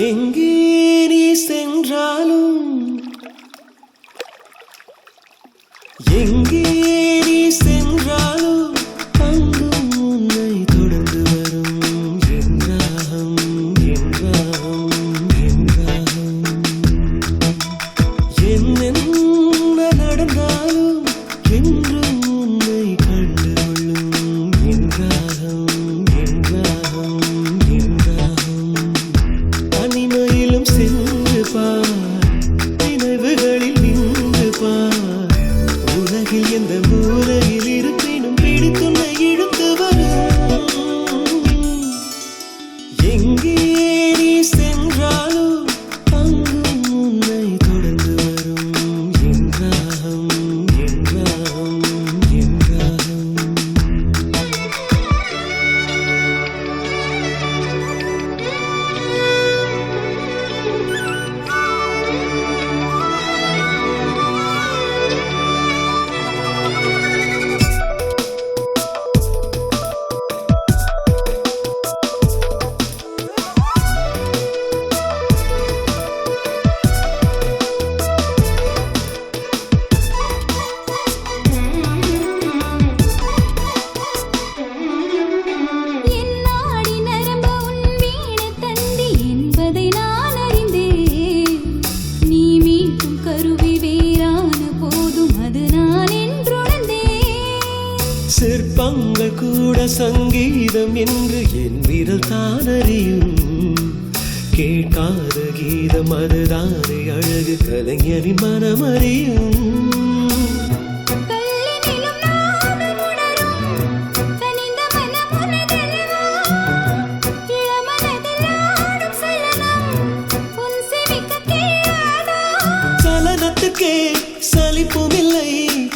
எங்கே நீ சென்றாலும் எங்கே நீ சென்றாலும் அங்கும் உன்னை தொடர்ந்து வரும் என்றாகும் என்றாகும் என்றாகும் என்னென்ன நடந்தாலும் என்றும் உன்னை கண்டு கொள்ளும் என்றாகும் என்றாகும் என்றாகும் தனிமையிலும் சென்று பார் நினைவுகளில் நின்று பார் உலகில் எந்த மூலையில் இருப்பினும் பிடித்துன்னை இழுத்து வரும் எங்கே நீ சென்றாலும் அங்கும் உன்னை தொடர்ந்து வரும் என்றாகும் என்றாகும் என்றாகும் சிற்பங்கள் கூட சங்கீதம் என்று என் விரல் தான் அறியும் கேட்காத கீதம் அதுதானே அழகு கலைஞரின் மனம் அறியும் சலனத்துக்கே சலிப்புமில்லை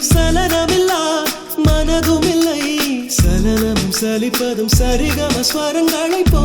சலனமில்லா மனதுமில்லை சலனம் சலிப்பதும் சரிகம ஸ்வரங்களை போ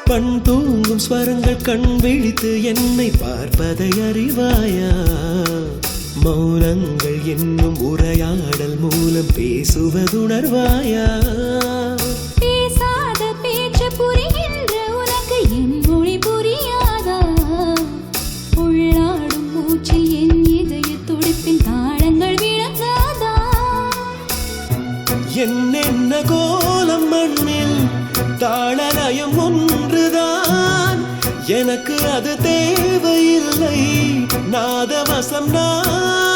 பண் தூங்கும் ஸ்வரங்கள் கண் விழித்து என்னை பார்ப்பதை அறிவாயா மௌனங்கள் என்னும் உரையாடல் மூலம் பேசுவதுணர்வாயா பேசாத பேச்சு புரிகின்ற உனக்கு என் மொழி புரியாதா உள்ளாடும் மூச்சு என் இதய துடிப்பின் தாளங்கள் விளங்காதா என்னென்ன கோலம் மண்ணில் தாளலயம் ஒன்றுதான் எனக்கு அது தேவையில்லை நாதவசம் நான்